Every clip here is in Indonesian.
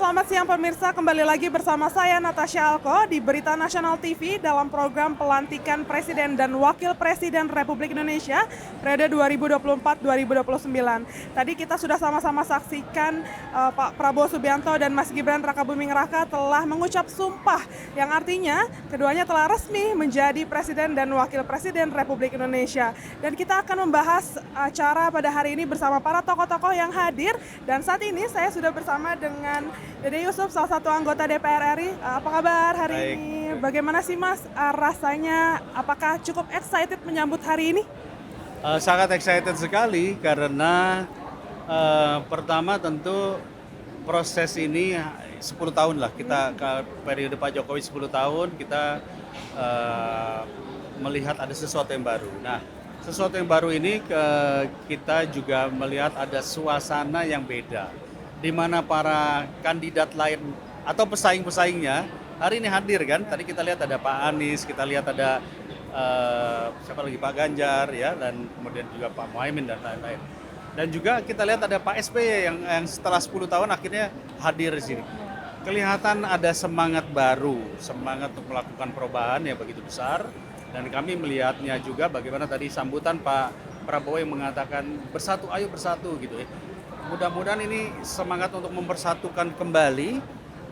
selamat siang pemirsa. Kembali lagi bersama saya Natasha Alko di Berita Nasional TV dalam program pelantikan Presiden dan Wakil Presiden Republik Indonesia periode 2024-2029. Tadi kita sudah sama-sama saksikan Pak Prabowo Subianto dan Mas Gibran Rakabuming Raka telah mengucap sumpah yang artinya keduanya telah resmi menjadi Presiden dan Wakil Presiden Republik Indonesia. Dan kita akan membahas acara pada hari ini bersama para tokoh-tokoh yang hadir, dan saat ini saya sudah bersama dengan Dede Yusuf, salah satu anggota DPR RI. Apa kabar hari ini? Bagaimana sih Mas rasanya? Apakah cukup excited menyambut hari ini? Sangat excited sekali karena pertama tentu proses ini 10 tahun lah kita ke periode Pak Jokowi 10 tahun kita melihat ada sesuatu yang baru. Nah, sesuatu yang baru ini kita juga melihat ada suasana yang beda, di mana para kandidat lain atau pesaing-pesaingnya hari ini hadir kan. Tadi kita lihat ada Pak Anies, kita lihat ada siapa lagi, Pak Ganjar ya, dan kemudian juga Pak Muhaimin dan lain-lain. Dan juga kita lihat ada Pak SBY yang setelah 10 tahun akhirnya hadir di sini. Kelihatan ada semangat baru, semangat untuk melakukan perubahan yang begitu besar. Dan kami melihatnya juga bagaimana tadi sambutan Pak Prabowo yang mengatakan bersatu, ayo bersatu gitu ya. Mudah-mudahan ini semangat untuk mempersatukan kembali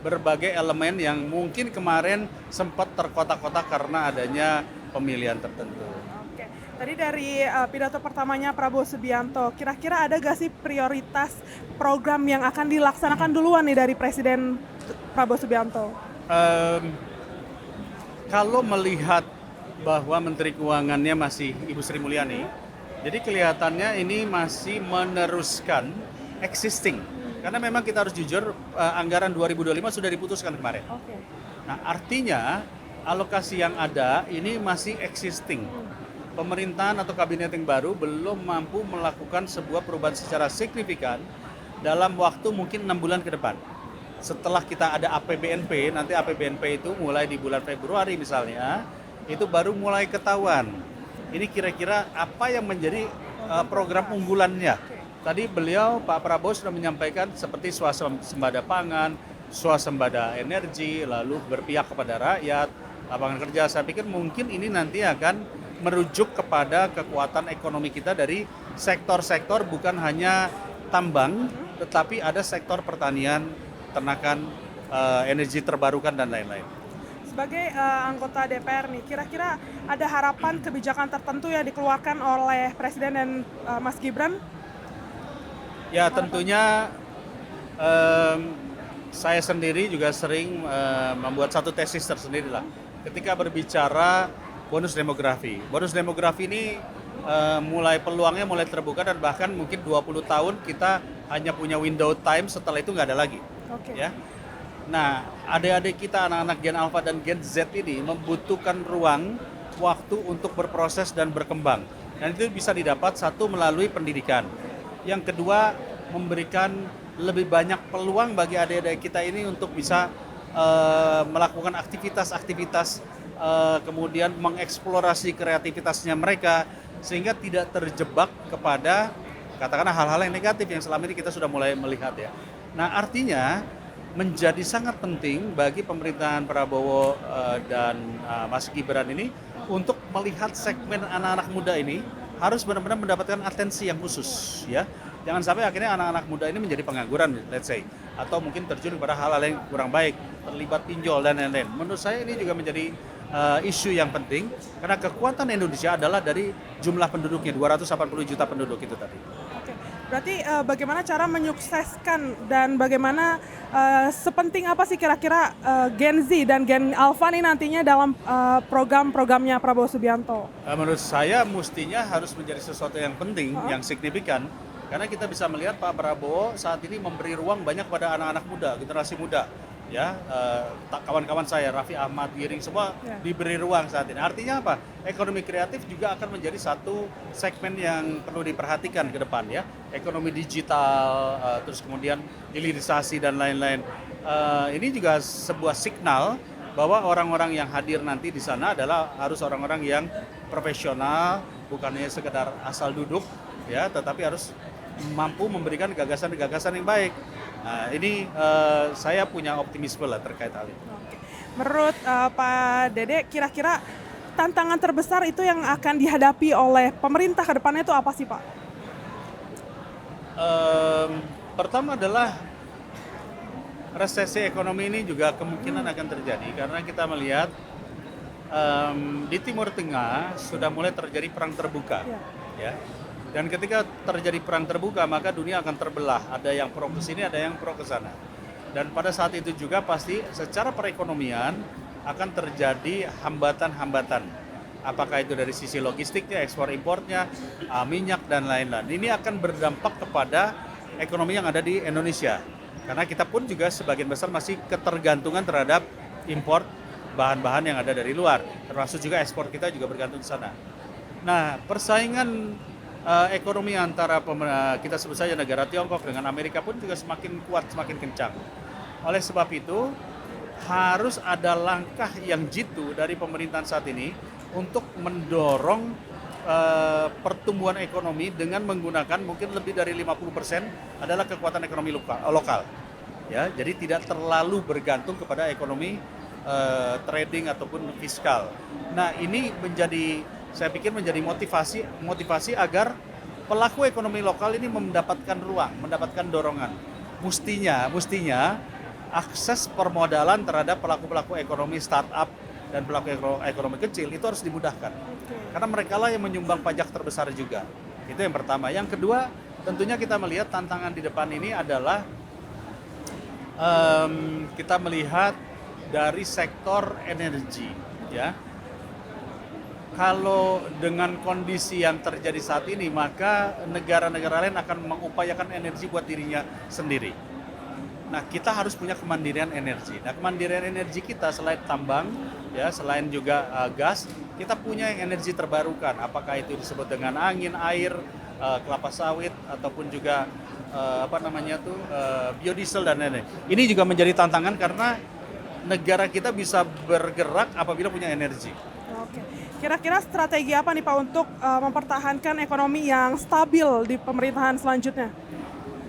berbagai elemen yang mungkin kemarin sempat terkotak-kotak karena adanya pemilihan tertentu. Oke, tadi dari pidato pertamanya Prabowo Subianto, kira-kira ada gak sih prioritas program yang akan dilaksanakan duluan nih dari Presiden Prabowo Subianto? Kalau melihat bahwa Menteri Keuangannya masih Ibu Sri Mulyani, jadi kelihatannya ini masih meneruskan existing. Karena memang kita harus jujur, anggaran 2025 sudah diputuskan kemarin. Oke. Nah, artinya alokasi yang ada ini masih existing. Pemerintahan atau kabinet yang baru belum mampu melakukan sebuah perubahan secara signifikan dalam waktu mungkin 6 bulan ke depan. Setelah kita ada APBNP, nanti APBNP itu mulai di bulan Februari misalnya, itu baru mulai ketahuan. Ini kira-kira apa yang menjadi program unggulannya. Tadi beliau, Pak Prabowo sudah menyampaikan seperti swasembada pangan, swasembada energi, lalu berpihak kepada rakyat, lapangan kerja. Saya pikir mungkin ini nanti akan merujuk kepada kekuatan ekonomi kita dari sektor-sektor bukan hanya tambang, tetapi ada sektor pertanian, ternakan, energi terbarukan, dan lain-lain. Sebagai anggota DPR nih, kira-kira ada harapan kebijakan tertentu yang dikeluarkan oleh Presiden dan Mas Gibran? Ya tentunya saya sendiri juga sering membuat satu tesis tersendiri lah. Ketika berbicara bonus demografi. Bonus demografi ini peluangnya mulai terbuka, dan bahkan mungkin 20 tahun kita hanya punya window time, setelah itu nggak ada lagi. Oke. Ya. Nah, adik-adik kita, anak-anak Gen Alpha dan Gen Z ini membutuhkan ruang, waktu untuk berproses dan berkembang. Dan itu bisa didapat satu melalui pendidikan. Yang kedua, memberikan lebih banyak peluang bagi adik-adik kita ini untuk bisa melakukan aktivitas-aktivitas, kemudian mengeksplorasi kreativitasnya mereka, sehingga tidak terjebak kepada katakanlah hal-hal yang negatif yang selama ini kita sudah mulai melihat ya. Nah, artinya menjadi sangat penting bagi pemerintahan Prabowo dan Mas Gibran ini untuk melihat segmen anak-anak muda ini harus benar-benar mendapatkan atensi yang khusus ya. Jangan sampai akhirnya anak-anak muda ini menjadi pengangguran, let's say, atau mungkin terjun kepada hal-hal yang kurang baik, terlibat pinjol dan lain-lain. Menurut saya ini juga menjadi isu yang penting, karena kekuatan Indonesia adalah dari jumlah penduduknya, 280 juta penduduk itu tadi. Oke. Berarti bagaimana cara menyukseskan dan bagaimana sepenting apa sih kira-kira Gen Z dan Gen Alpha nih nantinya dalam program-programnya Prabowo Subianto? Menurut saya mestinya harus menjadi sesuatu yang penting, yang signifikan, karena kita bisa melihat Pak Prabowo saat ini memberi ruang banyak pada anak-anak muda, generasi muda. Ya, kawan-kawan saya, Raffi Ahmad, Giring, semua diberi ruang saat ini. Artinya apa? Ekonomi kreatif juga akan menjadi satu segmen yang perlu diperhatikan ke depan ya. Ekonomi digital, terus kemudian hilirisasi dan lain-lain. Ini juga sebuah signal bahwa orang-orang yang hadir nanti di sana adalah harus orang-orang yang profesional, bukannya sekedar asal duduk ya, tetapi harus mampu memberikan gagasan-gagasan yang baik. Nah, ini saya punya optimisme lah terkait hal ini. Oke. Menurut Pak Dede, kira-kira tantangan terbesar itu yang akan dihadapi oleh pemerintah ke depannya itu apa sih Pak? Pertama adalah resesi ekonomi ini juga kemungkinan akan terjadi karena kita melihat di Timur Tengah sudah mulai terjadi perang terbuka, ya. Dan ketika terjadi perang terbuka maka dunia akan terbelah. Ada yang pro ke sini, ada yang pro ke sana. Dan pada saat itu juga pasti secara perekonomian akan terjadi hambatan-hambatan. Apakah itu dari sisi logistiknya, ekspor impornya, minyak dan lain-lain. Ini akan berdampak kepada ekonomi yang ada di Indonesia. Karena kita pun juga sebagian besar masih ketergantungan terhadap impor bahan-bahan yang ada dari luar. Termasuk juga ekspor kita juga bergantung di sana. Nah, persaingan ekonomi antara kita sebut saja negara Tiongkok dengan Amerika pun juga semakin kuat, semakin kencang. Oleh sebab itu, harus ada langkah yang jitu dari pemerintahan saat ini untuk mendorong pertumbuhan ekonomi dengan menggunakan mungkin lebih dari 50% adalah kekuatan ekonomi lokal. Ya, jadi tidak terlalu bergantung kepada ekonomi trading ataupun fiskal. Nah, ini saya pikir menjadi motivasi agar pelaku ekonomi lokal ini mendapatkan ruang, mendapatkan dorongan. Mestinya akses permodalan terhadap pelaku-pelaku ekonomi startup dan pelaku ekonomi kecil itu harus dimudahkan. Karena mereka lah yang menyumbang pajak terbesar juga. Itu yang pertama. Yang kedua, tentunya kita melihat tantangan di depan ini adalah kita melihat dari sektor energi, ya. Kalau dengan kondisi yang terjadi saat ini, maka negara-negara lain akan mengupayakan energi buat dirinya sendiri. Nah, kita harus punya kemandirian energi. Nah, kemandirian energi kita selain tambang, ya, selain juga gas, kita punya yang energi terbarukan. Apakah itu disebut dengan angin, air, kelapa sawit, ataupun juga biodiesel dan lain-lain. Ini juga menjadi tantangan karena negara kita bisa bergerak apabila punya energi. Oke. Kira-kira strategi apa nih Pak untuk mempertahankan ekonomi yang stabil di pemerintahan selanjutnya?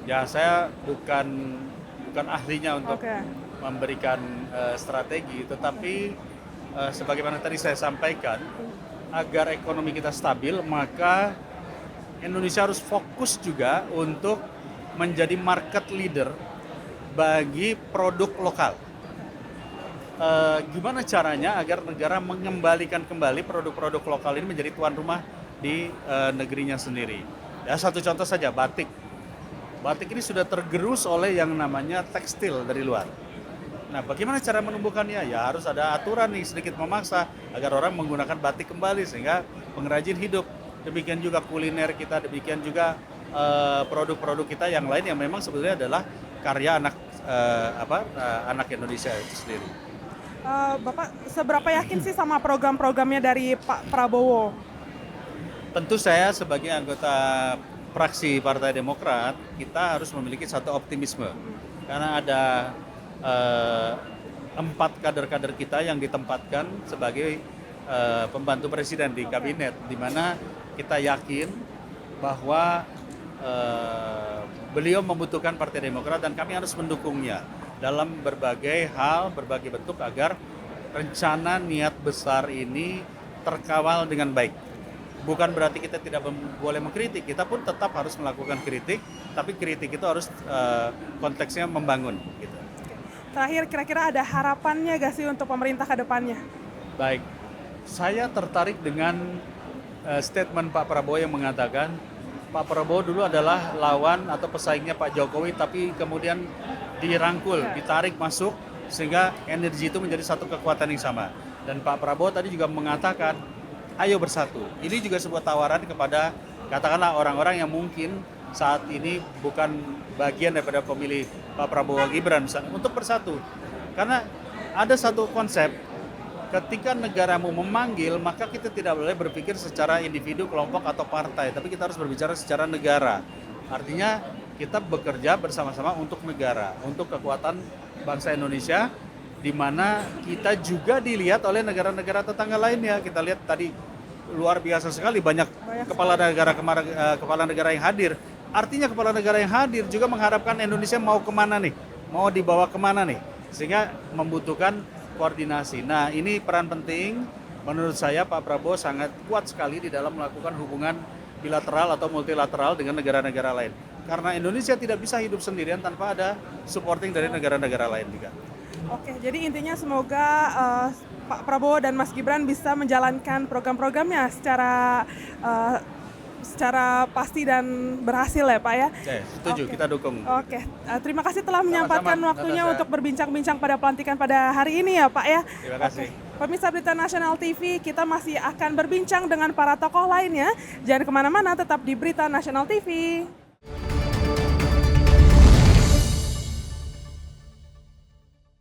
Ya, saya bukan ahlinya untuk memberikan strategi, tetapi sebagaimana tadi saya sampaikan, agar ekonomi kita stabil, maka Indonesia harus fokus juga untuk menjadi market leader bagi produk lokal. Gimana caranya agar negara mengembalikan kembali produk-produk lokal ini menjadi tuan rumah di negerinya sendiri. Ya, satu contoh saja, batik. Batik ini sudah tergerus oleh yang namanya tekstil dari luar. Nah, bagaimana cara menumbuhkannya? Ya harus ada aturan nih sedikit memaksa agar orang menggunakan batik kembali sehingga pengrajin hidup. Demikian juga kuliner kita, demikian juga produk-produk kita yang lain yang memang sebetulnya adalah karya anak Indonesia itu sendiri. Bapak seberapa yakin sih sama program-programnya dari Pak Prabowo? Tentu saya sebagai anggota fraksi Partai Demokrat, kita harus memiliki satu optimisme. Karena ada 4 kader-kader kita yang ditempatkan sebagai pembantu presiden di kabinet, di mana kita yakin bahwa beliau membutuhkan Partai Demokrat dan kami harus mendukungnya dalam berbagai hal, berbagai bentuk agar rencana niat besar ini terkawal dengan baik. Bukan berarti kita tidak boleh mengkritik, kita pun tetap harus melakukan kritik, tapi kritik itu harus konteksnya membangun. Gitu. Terakhir, kira-kira ada harapannya gak sih untuk pemerintah ke depannya? Baik, saya tertarik dengan statement Pak Prabowo yang mengatakan Pak Prabowo dulu adalah lawan atau pesaingnya Pak Jokowi, tapi kemudian dirangkul, ditarik masuk, sehingga energi itu menjadi satu kekuatan yang sama. Dan Pak Prabowo tadi juga mengatakan, ayo bersatu. Ini juga sebuah tawaran kepada, katakanlah orang-orang yang mungkin saat ini bukan bagian daripada pemilih Pak Prabowo Gibran, untuk bersatu. Karena ada satu konsep, ketika negaramu memanggil, maka kita tidak boleh berpikir secara individu, kelompok, atau partai, tapi kita harus berbicara secara negara. Artinya kita bekerja bersama-sama untuk negara, untuk kekuatan bangsa Indonesia, di mana kita juga dilihat oleh negara-negara tetangga lainnya. Kita lihat tadi luar biasa sekali banyak kepala negara yang hadir artinya kepala negara yang hadir juga mengharapkan Indonesia mau kemana nih, mau dibawa kemana nih, sehingga membutuhkan koordinasi. Nah, ini peran penting menurut saya Pak Prabowo sangat kuat sekali di dalam melakukan hubungan bilateral atau multilateral dengan negara-negara lain. Karena Indonesia tidak bisa hidup sendirian tanpa ada supporting dari negara-negara lain juga. Oke, jadi intinya semoga Pak Prabowo dan Mas Gibran bisa menjalankan program-programnya secara pasti dan berhasil ya Pak ya. Oke, setuju, kita dukung. Oke, terima kasih telah menyempatkan waktunya Natasha. untuk berbincang-bincang pada pelantikan pada hari ini ya Pak ya. Terima kasih. Pemirsa Berita Nasional TV, kita masih akan berbincang dengan para tokoh lainnya. Jangan kemana-mana, tetap di Berita Nasional TV.